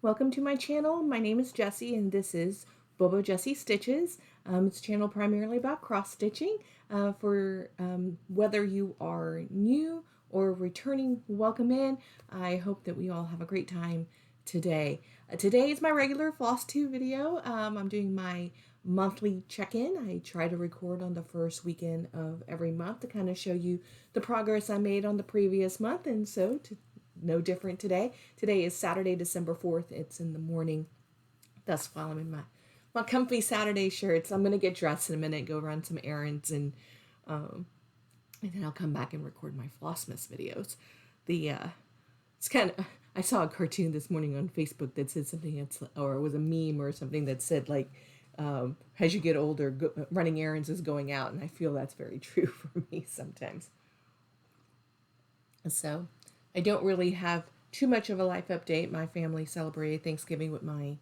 Welcome to my channel. My name is Jessie and this is Bobo Jessie Stitches. It's a channel primarily about cross stitching. For whether you are new or returning, welcome in. I hope that we all have a great time today. Today is my regular Flosstube video. I'm doing my monthly check-in. I try to record on the first weekend of every month to kind of show you the progress I made on the previous month, and so no different today. Today is Saturday, December 4th. It's in the morning. Thus, while I'm in my comfy Saturday shirts, I'm going to get dressed in a minute, go run some errands, and then I'll come back and record my Flossmas videos. It's kind of, I saw a cartoon this morning on Facebook that said something, or it was a meme or something that said, like, as you get older, running errands is going out, and I feel that's very true for me sometimes. So I don't really have too much of a life update. My family celebrated Thanksgiving with my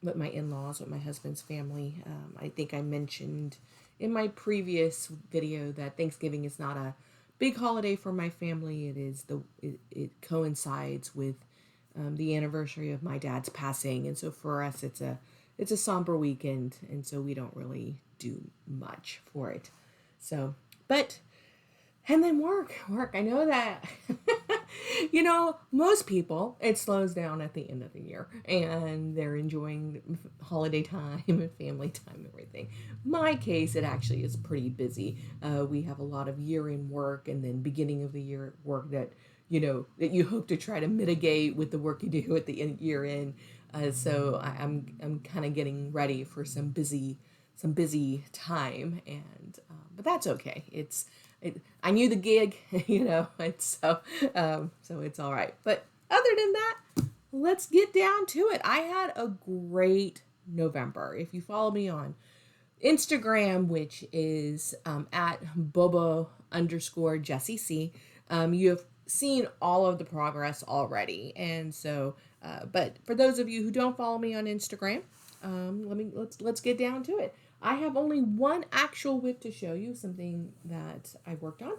in-laws, with my husband's family. I think I mentioned in my previous video that Thanksgiving is not a big holiday for my family. It coincides with the anniversary of my dad's passing, and so for us it's a somber weekend, and so we don't really do much for it. So, and then work. I know that, most people, it slows down at the end of the year and they're enjoying holiday time and family time and everything. My case, it actually is pretty busy. We have a lot of year-end work and then beginning of the year work that you hope to try to mitigate with the work you do at the year end. So I'm kind of getting ready for some busy time, and but that's okay. I knew the gig, and so it's all right. But other than that, let's get down to it. I had a great November. If you follow me on Instagram, which is at Bobo_Jessie C, you have seen all of the progress already. And so, but for those of you who don't follow me on Instagram, let's get down to it. I have only one actual whip to show you, something that I worked on.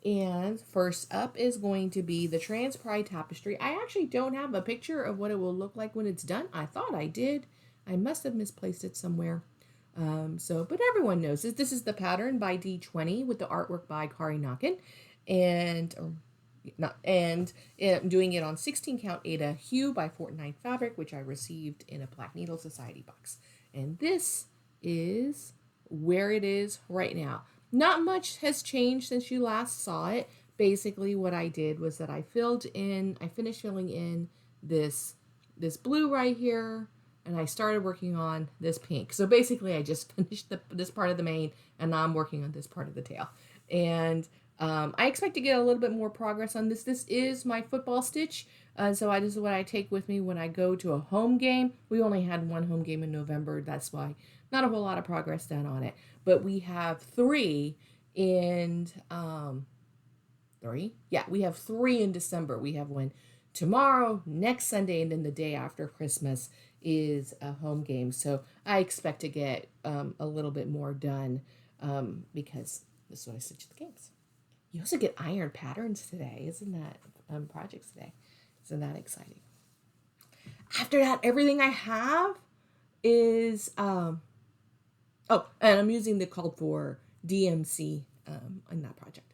And first up is going to be the Trans Pride Tapestry. I actually don't have a picture of what it will look like when it's done. I thought I did. I must have misplaced it somewhere. But everyone knows this. This is the pattern by D20 with the artwork by Kari Nakin. I'm doing it on 16 count Ada Hue by Fortnite Fabric, which I received in a Black Needle Society box. And this is where it is right now. Not much has changed since you last saw it. Basically what I did was that I finished filling in this blue right here, and I started working on this pink. So basically I just finished this part of the mane, and now I'm working on this part of the tail. And I expect to get a little bit more progress on this. This is my football stitch. So this is what I take with me when I go to a home game. We only had one home game in November. That's why not a whole lot of progress done on it. But we have three in, we have three in December. We have one tomorrow, next Sunday, and then the day after Christmas is a home game. So I expect to get a little bit more done because this is what I stitch the games. You also get iron patterns today. Isn't that, projects today? Isn't that exciting? After that, everything I have is, and I'm using the called for DMC on that project.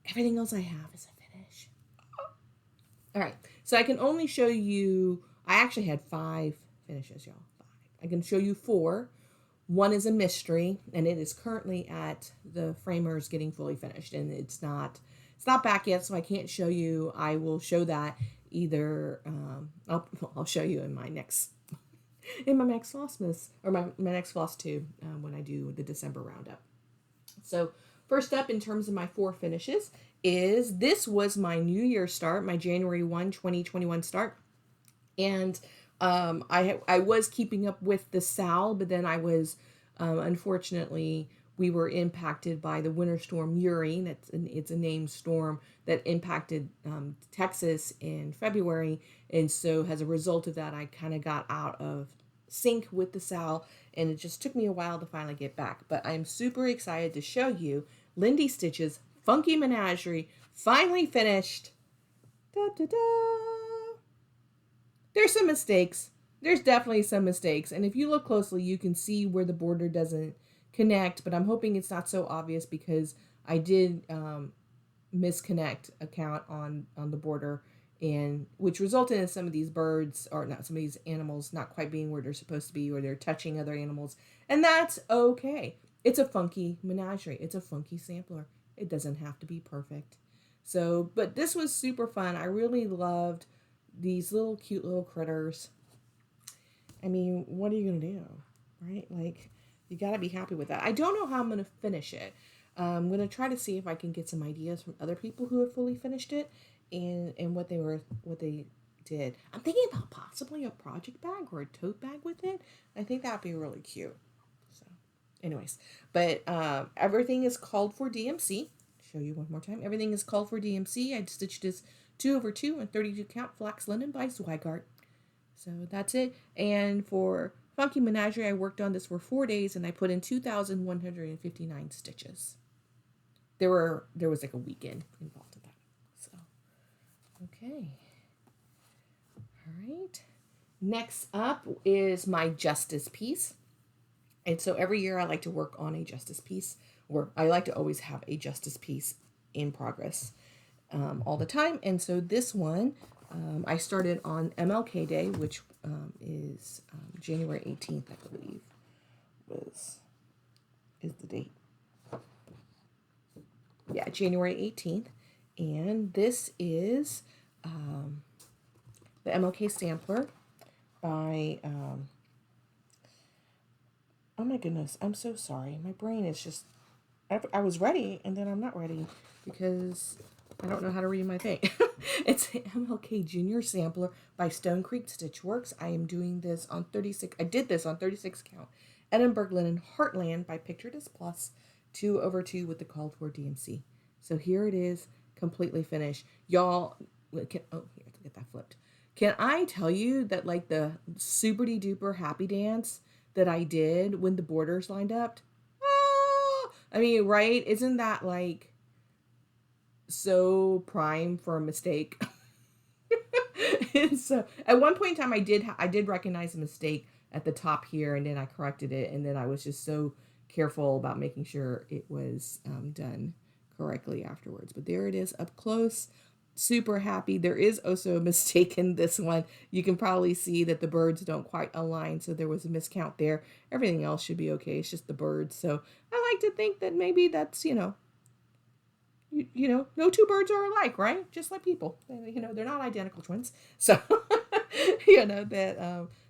Everything else I have is a finish. All right, so I can only show you, I actually had 5 finishes, y'all. 5. I can show you 4. One is a mystery, and it is currently at the framers getting fully finished, and it's not back yet, so I can't show you. I will show that either, I'll show you in my next Flossmas, or my next Flosstube when I do the December roundup. So first up in terms of my 4 finishes is, this was my New Year's start, my January 1, 2021 start. And I was keeping up with the SAL, but then I was, unfortunately, we were impacted by the winter storm Uri. It's a named storm that impacted Texas in February. And so as a result of that, I kind of got out of sync with the SAL, and it just took me a while to finally get back. But I'm super excited to show you Lindy Stitch's Funky Menagerie finally finished. Da, da, da. There's some mistakes. There's definitely some mistakes. And if you look closely, you can see where the border doesn't connect, but I'm hoping it's not so obvious because I did misconnect a count on the border, and which resulted in some of these birds, or not some of these animals, not quite being where they're supposed to be, or they're touching other animals, and that's okay. It's a funky menagerie. It's a funky sampler. It doesn't have to be perfect. So, but this was super fun. I really loved these little cute little critters. I mean, what are you gonna do, right? Like, you gotta be happy with that. I don't know how I'm gonna finish it. I'm gonna try to see if I can get some ideas from other people who have fully finished it, and what they did. I'm thinking about possibly a project bag or a tote bag with it. I think that'd be really cute. So, anyways, but everything is called for DMC. Show you one more time. Everything is called for DMC. I stitched this 2/2 and 32 count flax linen by Zweigart. So that's it. And for Funky Menagerie, I worked on this for 4 days, and I put in 2,159 stitches. There was like a weekend involved in that. So, okay. All right. Next up is my Justice piece. And so every year I like to work on a Justice piece, or I like to always have a Justice piece in progress all the time. And so this one, I started on MLK Day, which is January 18th, I believe, is the date. Yeah, January 18th. And this is the MLK Sampler by, oh my goodness, I'm so sorry. My brain is just, I was ready, and then I'm not ready because I don't know how to read my thing. It's MLK Junior Sampler by Stone Creek Stitchworks. I am doing this on 36, I did this on 36 count. Edinburgh Linen Heartland by Picture This Plus, 2/2 with the called for DMC. So here it is, completely finished. Y'all, here, to get that flipped. Can I tell you that, like, the super-duper happy dance that I did when the borders lined up? Oh, I mean, right? Isn't that, like, so prime for a mistake? And so at one point in time, I did recognize a mistake at the top here, and then I corrected it, and then I was just so careful about making sure it was done correctly afterwards. But there it is up close. Super happy. There is also a mistake in this one. You can probably see that the birds don't quite align, so there was a miscount there. Everything else should be okay. It's just the birds. So I like to think that maybe that's, you know, no two birds are alike, right? Just like people. They're not identical twins. So,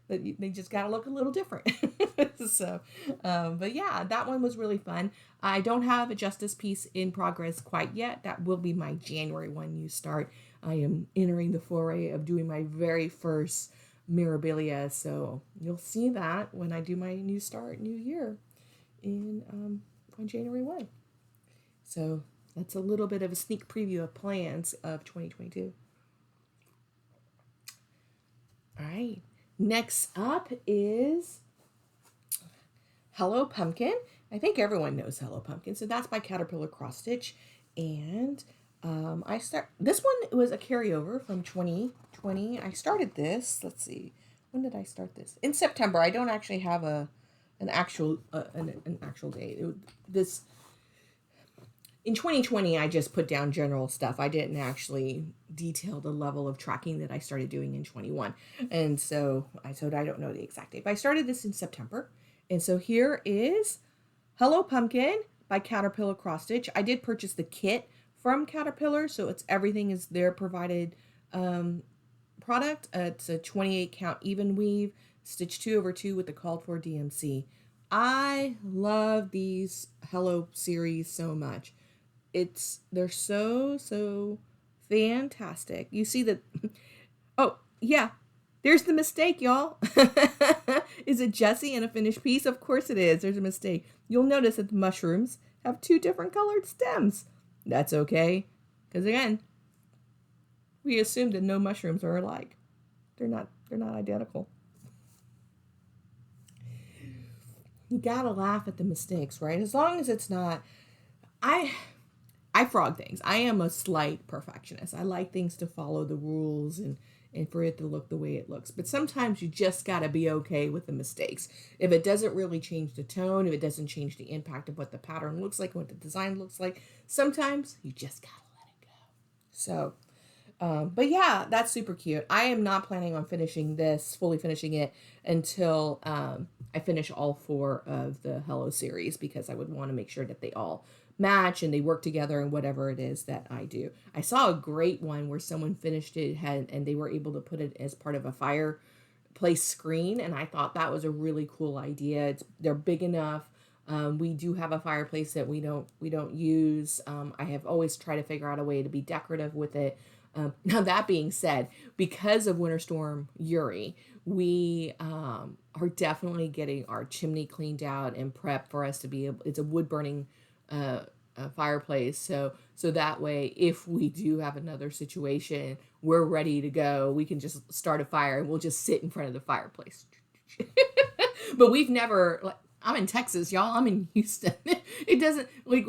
that they just got to look a little different. So, but yeah, that one was really fun. I don't have a Justice piece in progress quite yet. That will be my January one new start. I am entering the foray of doing my very first Mirabilia. So you'll see that when I do my new start, new year on January 1. So that's a little bit of a sneak preview of plans of 2022. All right. Next up is Hello Pumpkin. I think everyone knows Hello Pumpkin. So that's by Caterpillar Cross Stitch. And this one was a carryover from 2020. I started this. Let's see. When did I start this? In September. I don't actually have an actual date. In 2020, I just put down general stuff. I didn't actually detail the level of tracking that I started doing in 21. And so I don't know the exact date. But I started this in September. And so here is Hello Pumpkin by Caterpillar Cross Stitch. I did purchase the kit from Caterpillar, so everything is their provided product. It's a 28 count even weave, stitch 2/2 with the called for DMC. I love these Hello series so much. They're so fantastic. You see that? Oh yeah, there's the mistake, y'all. Is it Jessie and a finished piece? Of course it is. There's a mistake. You'll notice that the mushrooms have 2 different colored stems. That's okay, because again, we assume that no mushrooms are alike. They're not identical. You gotta laugh at the mistakes, right? As long as it's not. I frog things. I am a slight perfectionist. I like things to follow the rules, and and for it to look the way it looks. But sometimes you just got to be okay with the mistakes. If it doesn't really change the tone, if it doesn't change the impact of what the pattern looks like, what the design looks like, sometimes you just got to let it go. So, but yeah, that's super cute. I am not planning on fully finishing it until I finish all 4 of the Hello series, because I would want to make sure that they all match and they work together in whatever it is that I do. I saw a great one where someone finished it and they were able to put it as part of a fireplace screen, and I thought that was a really cool idea. They're big enough. We do have a fireplace that we don't use. I have always tried to figure out a way to be decorative with it. Now, that being said, because of Winter Storm Uri, we are definitely getting our chimney cleaned out and prepped for us to be able, it's a wood burning fireplace. So that way, if we do have another situation, we're ready to go. We can just start a fire and we'll just sit in front of the fireplace. But we've never, like, I'm in Texas, y'all. I'm in Houston. It doesn't, like,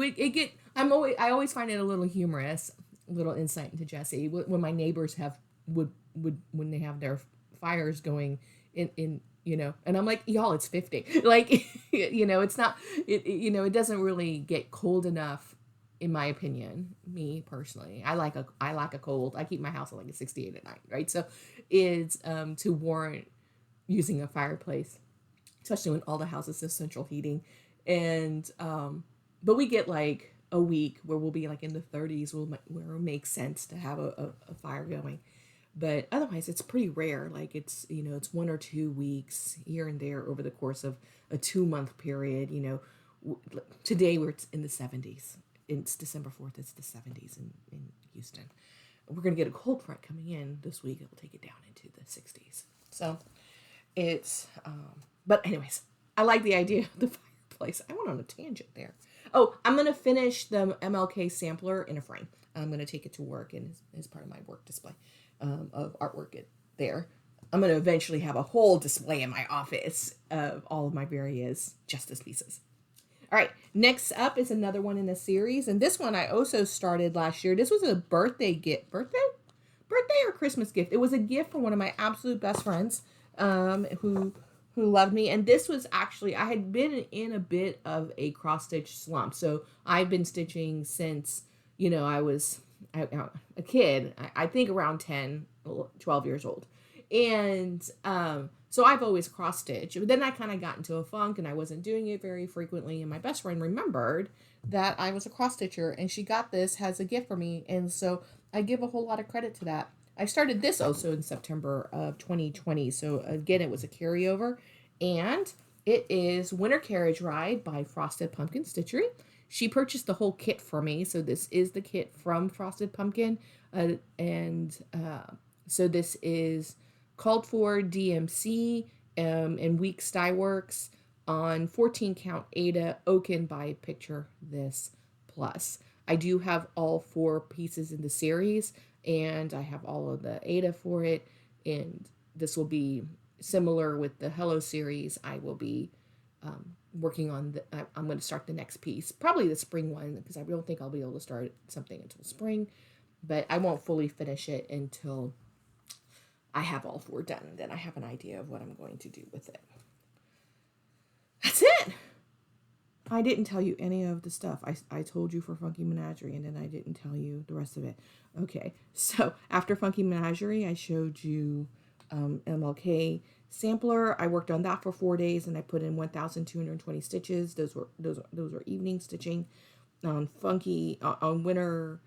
I always find it a little humorous. Little insight into Jesse, when my neighbors would when they have their fires going in and I'm like, y'all, it's 50, like, it's not, it doesn't really get cold enough, in my opinion. Me personally, I like a cold. I keep my house at like a 68 at night, right? So it's to warrant using a fireplace, especially when all the houses have central heating. And but we get like a week where we'll be like in the 30s, where it makes sense to have a fire going. But otherwise, it's pretty rare. Like, it's 1 or 2 weeks here and there over the course of a 2-month period. Today we're in the 70s. It's December 4th. It's the 70s in Houston. We're going to get a cold front coming in this week. It'll take it down into the 60s. So it's, but anyways, I like the idea of the fireplace. I went on a tangent there. Oh, I'm going to finish the MLK sampler in a frame. I'm going to take it to work and as part of my work display of artwork there. I'm going to eventually have a whole display in my office of all of my various Justice pieces. All right, next up is another one in the series. And this one I also started last year. This was a birthday gift. Birthday or Christmas gift? It was a gift from one of my absolute best friends who loved me. And this was actually, I had been in a bit of a cross-stitch slump. So I've been stitching since, I was a kid, I think around 10, 12 years old. And so I've always cross-stitched. But then I kind of got into a funk and I wasn't doing it very frequently. And my best friend remembered that I was a cross-stitcher and she got this as a gift for me. And so I give a whole lot of credit to that. I started this also in September of 2020. So again, it was a carryover. And it is Winter Carriage Ride by Frosted Pumpkin Stitchery. She purchased the whole kit for me. So this is the kit from Frosted Pumpkin. So this is called for DMC and Weeks Dye Works on 14 count Ada Oaken by Picture This Plus. I do have all 4 pieces in the series, and I have all of the Ada for it, and this will be similar with the Hello series. I will be working on I'm going to start the next piece, probably the spring one, because I don't think I'll be able to start something until spring, but I won't fully finish it until I have all 4 done, and then I have an idea of what I'm going to do with it. That's it. I didn't tell you any of the stuff. I told you for Funky Menagerie, and then I didn't tell you the rest of it. Okay, so after Funky Menagerie, I showed you MLK sampler. I worked on that for 4 days, and I put in 1,220 stitches. Those were evening stitching. On Winter,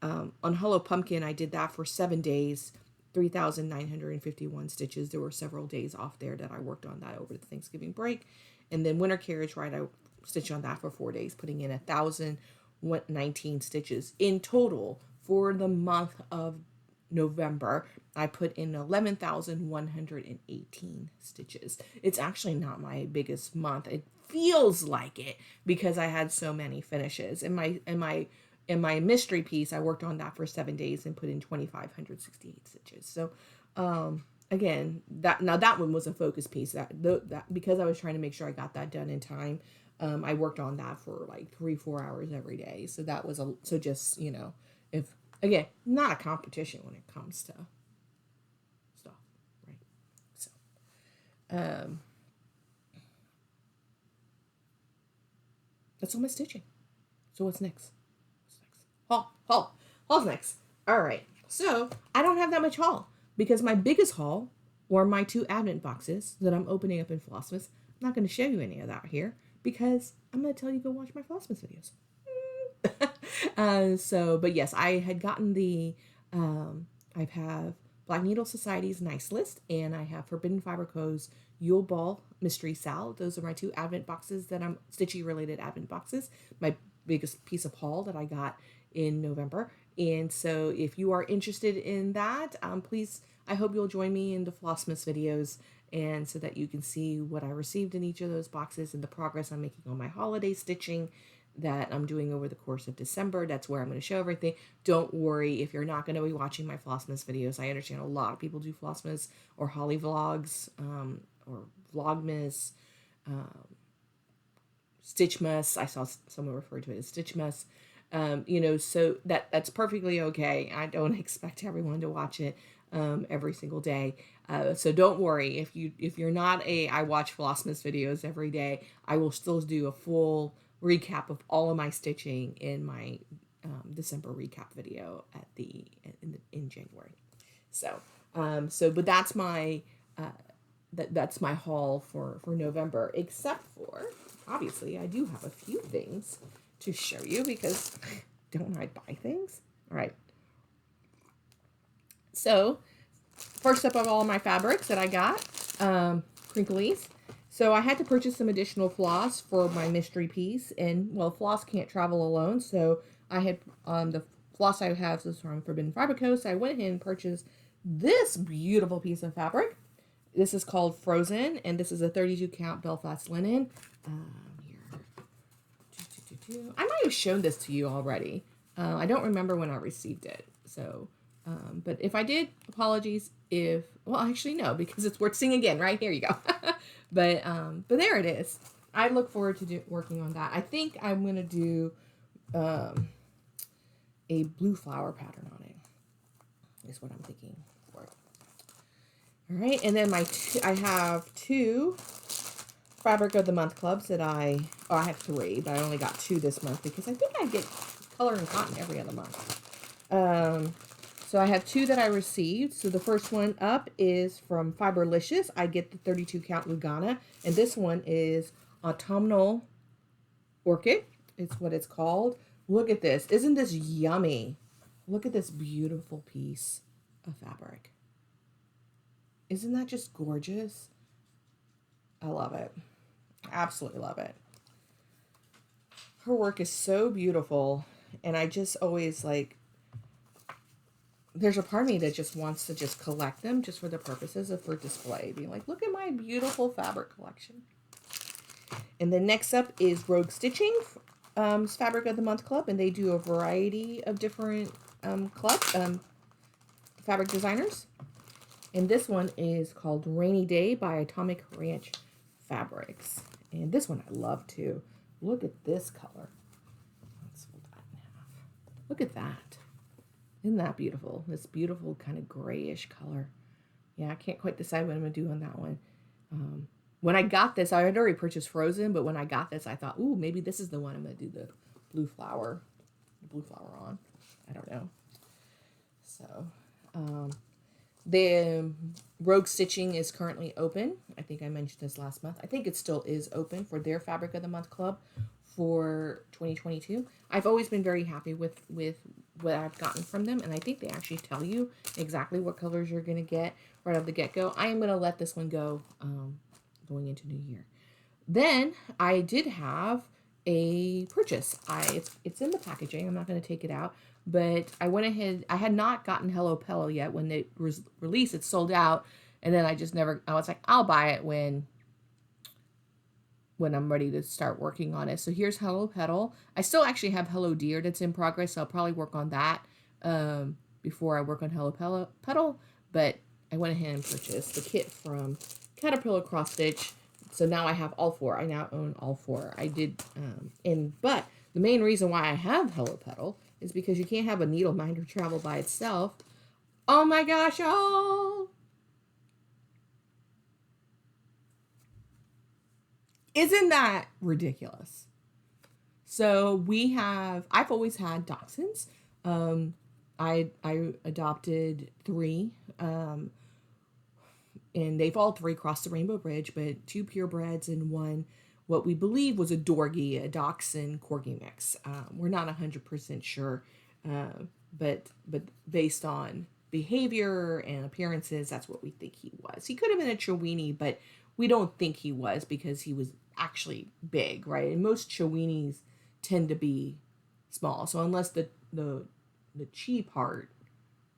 on Hello Pumpkin, I did that for 7 days. 3,951 stitches. There were several days off there that I worked on that over the Thanksgiving break. And then Winter Carriage Ride, I stitched on that for 4 days, putting in 1,019 stitches. In total, for the month of November, I put in 11,118 stitches. It's actually not my biggest month. It feels like it because I had so many finishes. In my mystery piece, I worked on that for 7 days and put in 2,568 stitches. So, again, that one was a focus piece. That because I was trying to make sure I got that done in time. I worked on that for like 3-4 hours every day. So that was just if again, not a competition when it comes to Um, that's all my stitching. So what's next? Haul's next. All right. So I don't have that much haul because my biggest haul were my 2 advent boxes that I'm opening up in Flosstube. I'm not going to show you any of that here because I'm going to tell you go watch my Flosstube videos. But yes, I had gotten I have Black Needle Society's Nice List, and I have Forbidden Fiber Co.'s Yule Ball Mystery Salad. Those are my 2 advent boxes that I'm stitchy related advent boxes. My biggest piece of haul that I got in November. And so if you are interested in that, please, I hope you'll join me in the Flossmas videos, and so that you can see what I received in each of those boxes and the progress I'm making on my holiday stitching that I'm doing over the course of December. That's where I'm going to show everything. Don't worry if you're not going to be watching my Flossmas videos. I understand a lot of people do Flossmas or Holly Vlogs, or Vlogmas, Stitchmas. I saw someone refer to it as Stitchmas. So that's perfectly okay. I don't expect everyone to watch it every single day. So don't worry if you're not I watch Flossmas videos every day. I will still do a full recap of all of my stitching in my December recap video in January. But that's my that's my haul for November, except for obviously I do have a few things to show you because don't I buy things? All right. So first up of all my fabrics that I got, crinklies. So I had to purchase some additional floss for my mystery piece, and well, floss can't travel alone, so I had the floss I have is from Forbidden Fiber Co. So I went ahead and purchased this beautiful piece of fabric. This is called Frozen, and this is a 32 count Belfast linen. I might have shown this to you already. I don't remember when I received it. So, but if I did, apologies. Actually no, because it's worth seeing again. Right here you go. but there it is. I look forward to working on that. I think I'm gonna do a blue flower pattern on it. Is what I'm thinking for it. All right, and then I have 2 Fabric of the Month clubs that I have 3, but I only got 2 this month because I think I get color and cotton every other month. So I have 2 that I received. So the first one up is from Fiberlicious. I get the 32 count Lugana, and this one is Autumnal Orchid. It's what it's called. Look at this. Isn't this yummy? Look at this beautiful piece of fabric. Isn't that just gorgeous? I love it. Absolutely love it. Her work is so beautiful, and I just always there's a part of me that just wants to just collect them just for the purposes of for display. Being like, look at my beautiful fabric collection. And then next up is Rogue Stitching, Fabric of the Month Club, and they do a variety of different fabric designers. And this one is called Rainy Day by Atomic Ranch Fabrics. And this one I love too. Look at this color. Let's fold that in half. Look at that. Isn't that beautiful? This beautiful kind of grayish color. Yeah, I can't quite decide what I'm going to do on that one. When I got this, I had already purchased Frozen, but when I got this, I thought, ooh, maybe this is the one I'm going to do the blue flower on. I don't know. So, the Rogue Stitching is currently open. I think I mentioned this last month. I think it still is open for their Fabric of the Month Club for 2022. I've always been very happy with what I've gotten from them, and I think they actually tell you exactly what colors you're going to get right off the get-go. I am going to let this one go going into New Year. Then I did have a purchase. It's in the packaging. I'm not going to take it out, but I went ahead. I had not gotten Hello Petal yet. When they released, it sold out, and then I was like, I'll buy it when I'm ready to start working on it. So here's Hello Petal. I still actually have Hello Dear that's in progress, so I'll probably work on that before I work on Hello Petal. But I went ahead and purchased the kit from Caterpillar Cross Stitch. So now I have all 4. I now own all 4. I did, but the main reason why I have Hello Petal is because you can't have a Needleminder travel by itself. Oh my gosh, oh! Isn't that ridiculous? So I've always had dachshunds. I adopted 3, and they've all 3 crossed the Rainbow Bridge, but 2 purebreds and 1, what we believe was a Dorgie, a Dachshund Corgi mix. We're not 100% sure, but based on behavior and appearances, that's what we think he was. He could have been a Chiweenie, but we don't think he was because he was actually big, right? And most Chiweenies tend to be small. So unless the chi part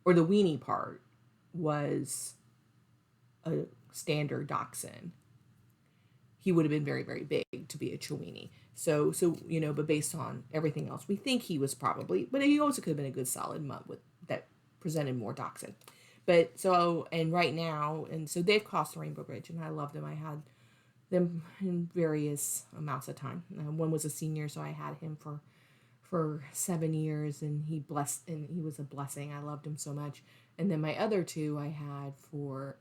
or the weenie part was a standard dachshund, he would have been very, very big to be a Chiweenie. So but based on everything else, we think he was probably, but he also could have been a good solid mutt with that presented more dachshund. But so, and right now, and so they've crossed the Rainbow Bridge, and I love them. I had them in various amounts of time. One was a senior, so I had him for 7 years, and he was a blessing. I loved him so much. And then my other 2 I had for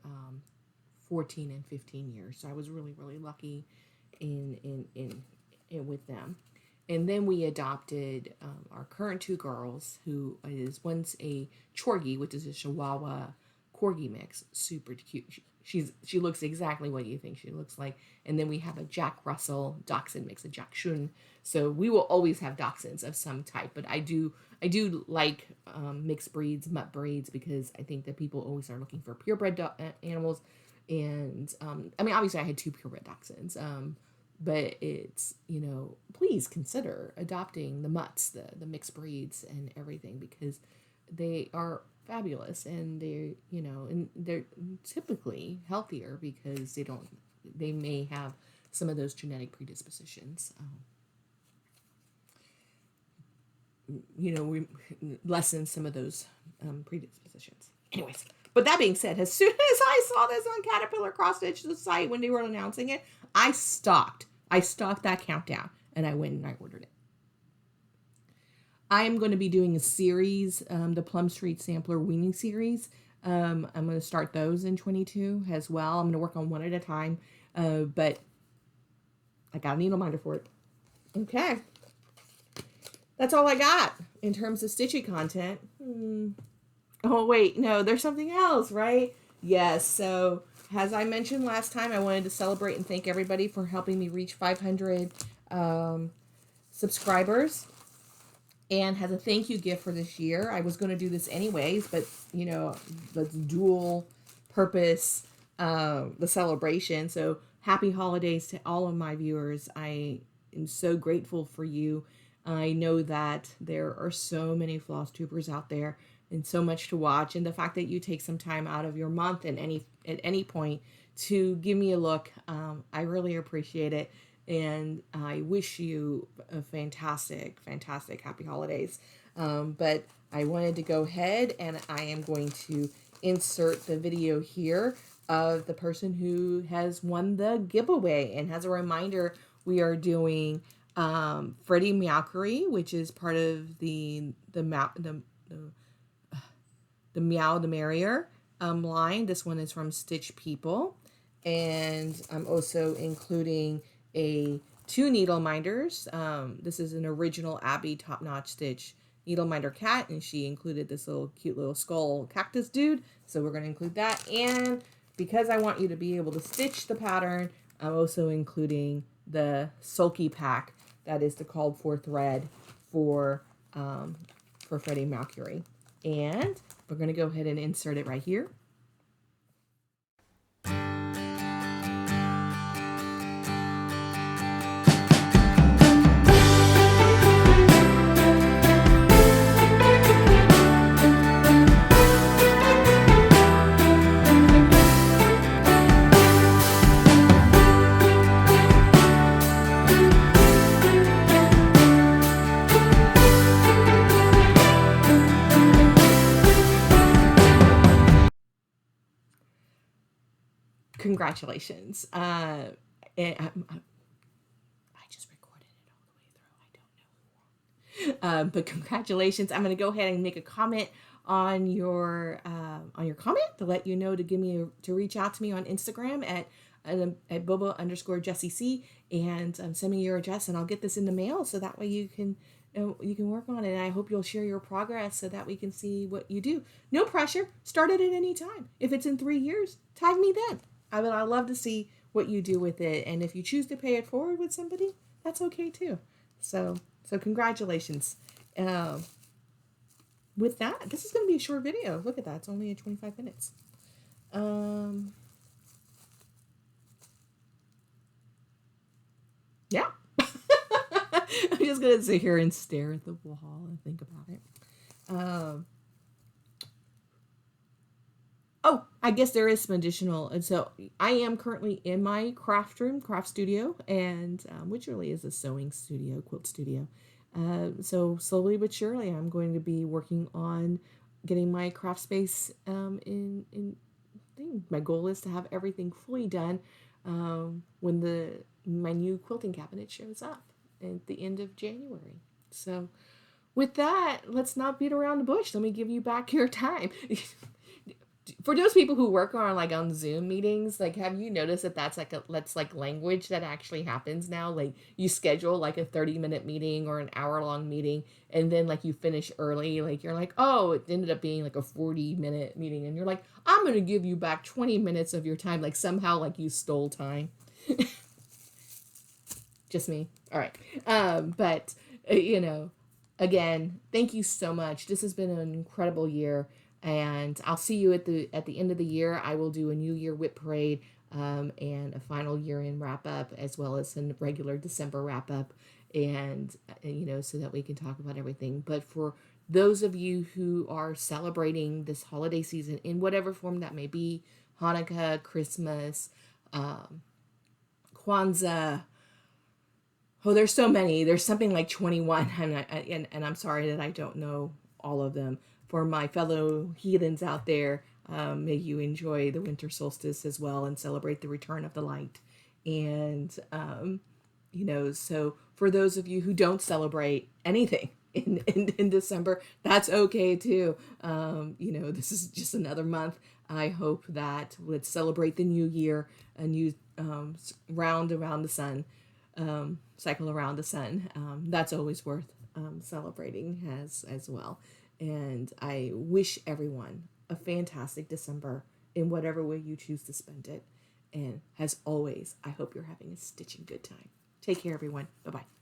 14 and 15 years. So I was really, really lucky in with them. And then we adopted our current 2 girls, one's a Chorgi, which is a Chihuahua Corgi mix, super cute. She looks exactly what you think she looks like. And then we have a Jack Russell Dachshund mix, a Dachshund. So we will always have Dachshunds of some type, but I do like mixed breeds, mutt breeds, because I think that people always are looking for purebred animals. And obviously I had 2 purebred Dachshunds, but it's, please consider adopting the mutts, the mixed breeds and everything, because they are fabulous, and they're typically healthier because they may have some of those genetic predispositions. We lessen some of those predispositions. Anyways, but that being said, as soon as I saw this on Caterpillar Cross Stitch, the site, when they were announcing it, I stopped that countdown, and I went and I ordered it. I am going to be doing a series, the Plum Street Sampler Weaning series. I'm going to start those in 22 as well. I'm going to work on one at a time, but I got a Needleminder for it. Okay. That's all I got in terms of stitching content. Oh, wait, no, there's something else, right? Yes, so as I mentioned last time, I wanted to celebrate and thank everybody for helping me reach 500 subscribers. And has a thank you gift for this year. I was going to do this anyways, but, the dual purpose, the celebration. So happy holidays to all of my viewers. I am so grateful for you. I know that there are so many Flosstubers out there and so much to watch. And the fact that you take some time out of your month at any point to give me a look, I really appreciate it. And I wish you a fantastic, fantastic happy holidays. But I wanted to go ahead and I am going to insert the video here of the person who has won the giveaway. And as a reminder, we are doing Freddie Meowkery, which is part of the Meow the Merrier line. This one is from Stitch People. And I'm also including 2 Needleminders. This is an original Abby Top Notch Stitch Needleminder cat, and she included this cute little skull cactus dude. So we're going to include that. And because I want you to be able to stitch the pattern, I'm also including the Sulky pack. That is the called for thread for Freddie Meowkery. And we're going to go ahead and insert it right here. Congratulations. And I just recorded it all the way through. I don't know. But congratulations. I'm going to go ahead and make a comment on your comment to let you know to reach out to me on Instagram at at Bobo_Jessie C, and send me your address, and I'll get this in the mail so that way you can work on it. And I hope you'll share your progress so that we can see what you do. No pressure. Start it at any time. If it's in 3 years, tag me then. I'd love to see what you do with it. And if you choose to pay it forward with somebody, that's okay too. So congratulations. With that, this is going to be a short video. Look at that. It's only at 25 minutes. Yeah. I'm just going to sit here and stare at the wall and think about it. Oh, I guess there is some additional. And so I am currently in my craft studio, and which really is a sewing studio, quilt studio. So slowly but surely, I'm going to be working on getting my craft space in thing. My goal is to have everything fully done when my new quilting cabinet shows up at the end of January. So with that, let's not beat around the bush. Let me give you back your time. For those people who work on Zoom meetings, have you noticed that that's language that actually happens now? You schedule a 30-minute meeting or an hour-long meeting, and then you finish early. You're oh, it ended up being a 40-minute meeting, and you're I'm gonna give you back 20 minutes of your time. Somehow you stole time. Just me. All right. But again, thank you so much. This has been an incredible year. And I'll see you at the end of the year. I will do a New Year whip parade and a final year-end wrap-up, as well as a regular December wrap-up, and so that we can talk about everything. But for those of you who are celebrating this holiday season in whatever form that may be, Hanukkah, Christmas, Kwanzaa, oh, there's so many. There's something like 21, and I'm sorry that I don't know all of them. For my fellow heathens out there, may you enjoy the winter solstice as well and celebrate the return of the light. And, so for those of you who don't celebrate anything in December, that's okay too. This is just another month. I hope that let's celebrate the new year, a new round around the sun, cycle around the sun. That's always worth celebrating as well. And I wish everyone a fantastic December in whatever way you choose to spend it. And as always, I hope you're having a stitching good time. Take care, everyone. Bye-bye.